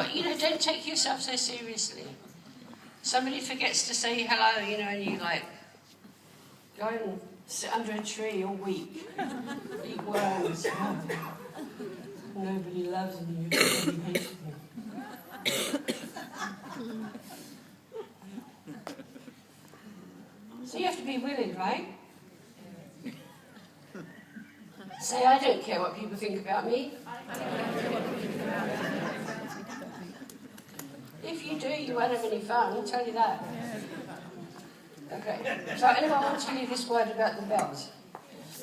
what, don't take yourself so seriously. Somebody forgets to say hello, and you go and sit under a tree all week, eat worms. Nobody loves me, everybody hates me. So you have to be willing, right? Say, I don't care what people think about me. If you do, you won't have any fun, I'll tell you that. Okay, so anyone want to tell you this word about the bells?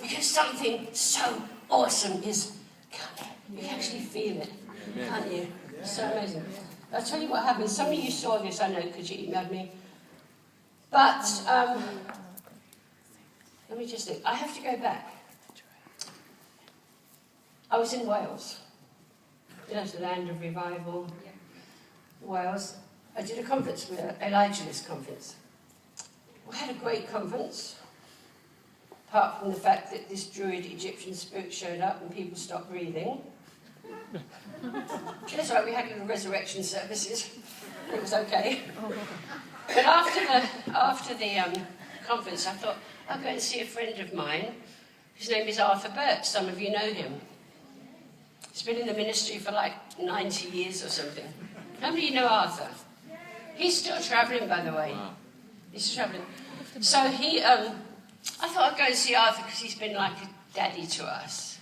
Because something so awesome is coming. You can actually feel it, can't you? It's so amazing. I'll tell you what happened. Some of you saw this, I know, because you emailed me. But, let me just think. I have to go back. I was in Wales. It's the land of revival. Wales. I did a conference with Elijah's conference. We had a great conference, apart from the fact that this druid Egyptian spirit showed up and people stopped breathing. That's right, we had little resurrection services. It was okay. But after the conference, I thought, I'll go and see a friend of mine. His name is Arthur Burt. Some of you know him. He's been in the ministry for 90 years or something. How many of you know Arthur? He's still travelling, by the way. He's travelling. So I thought I'd go and see Arthur because he's been like a daddy to us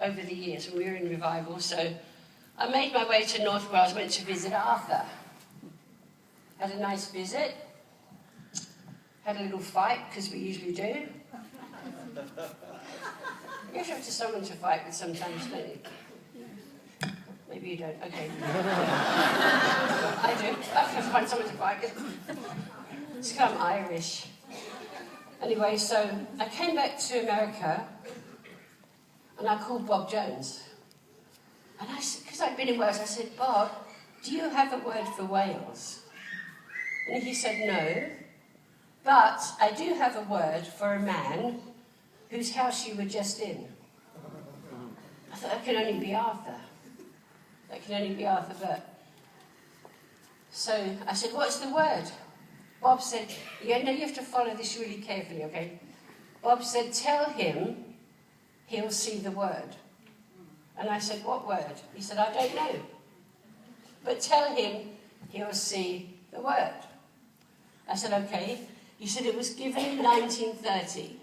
over the years when we were in revival. So I made my way to North Wales, went to visit Arthur. Had a nice visit. Had a little fight, because we usually do. You have to have someone to fight with sometimes, don't you? Maybe you don't. Okay. I do. I have to find someone to fight with. It's kind of Irish. Anyway, so I came back to America, and I called Bob Jones. And because I'd been in Wales, I said, Bob, do you have a word for Wales? And he said, no, but I do have a word for a man whose house you were just in. I thought, that can only be Arthur. That can only be Arthur Burt. So I said, what's the word? Bob said, you have to follow this really carefully, okay? Bob said, tell him he'll see the word. And I said, what word? He said, I don't know. But tell him he'll see the word. I said, okay. He said it was given in 1930.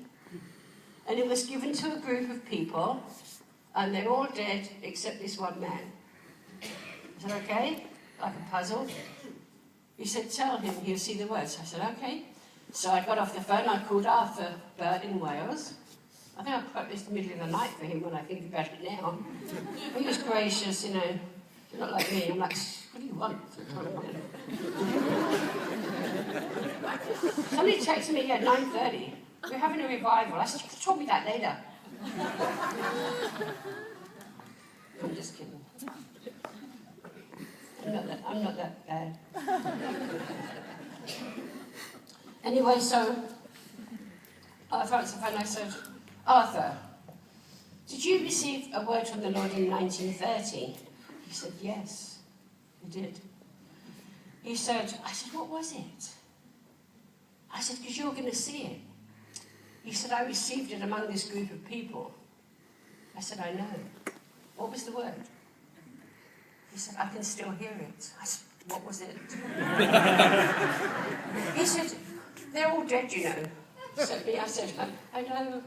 And it was given to a group of people, and they're all dead except this one man. I said, okay, like a puzzle. He said, tell him he'll see the words. I said, okay. So I got off the phone, I called Arthur Burt in Wales. I think I put this in the middle of the night for him when I think about it now. He was gracious, not like me. I'm like, what do you want? Somebody texted me at 9:30. We're having a revival. I said, you can tell me that later. I'm just kidding. I'm not that bad. Anyway, so Arthur answered the phone. I said, Arthur, did you receive a word from the Lord in 1930? He said, yes, I did. I said, what was it? I said, because you're going to see it. He said, I received it among this group of people. I said, I know. What was the word? He said, I can still hear it. I said, what was it? He said, they're all dead, I said, I know.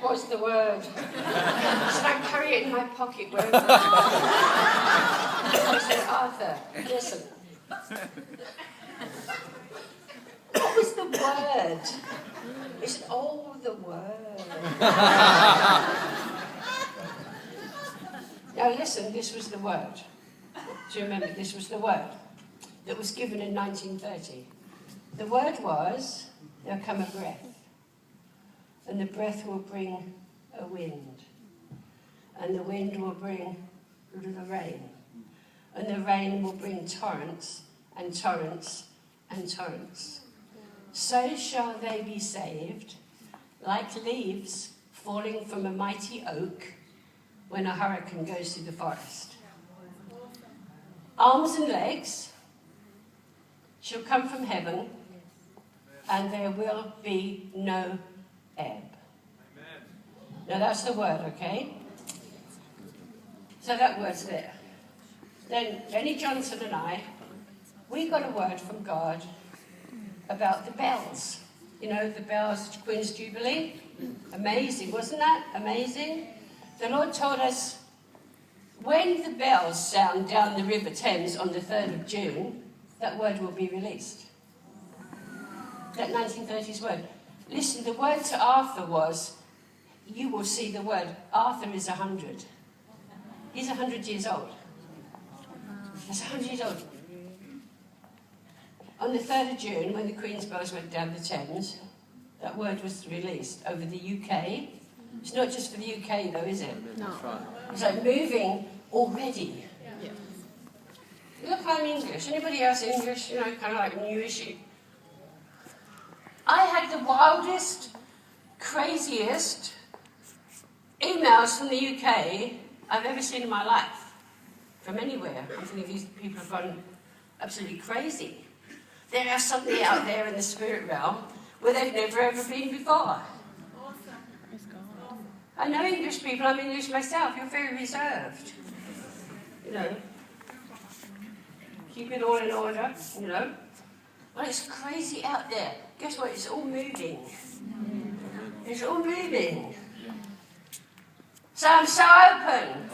What's the word? He said, I carry it in my pocket wherever I go. I said, Arthur, listen. What was the word? He said, oh, the word. Now listen, this was the word. Do you remember? This was the word that was given in 1930. The word was, there'll come a breath. And the breath will bring a wind. And the wind will bring the rain. And the rain will bring torrents and torrents and torrents. So shall they be saved, like leaves falling from a mighty oak when a hurricane goes through the forest. arms and legs shall come from heaven, and there will be no ebb. Now that's the word, okay? So that word's there. Then Jenny Johnson and I, we got a word from God about the bells. You know, the bells at Queen's Jubilee. Amazing, wasn't that? Amazing. The Lord told us, when the bells sound down the River Thames on the 3rd of June, that word will be released. That 1930s word. Listen, the word to Arthur was, you will see the word. Arthur is 100. He's 100 years old. He's 100 years old. On the 3rd of June, when the Queen's bells went down the Thames, that word was released over the UK. It's not just for the UK, though, is it? No. It's like moving already. Yeah. Look, I'm English. Anybody else English? You know, kind of like newishy. I had the wildest, craziest emails from the UK I've ever seen in my life. From anywhere. I'm thinking these people have gone absolutely crazy. There is something out there in the spirit realm where they've never ever been before. I know English people, I'm English myself, you're very reserved. You know. Keep it all in order, you know. Well, it's crazy out there. Guess what? It's all moving. It's all moving. So I'm so open.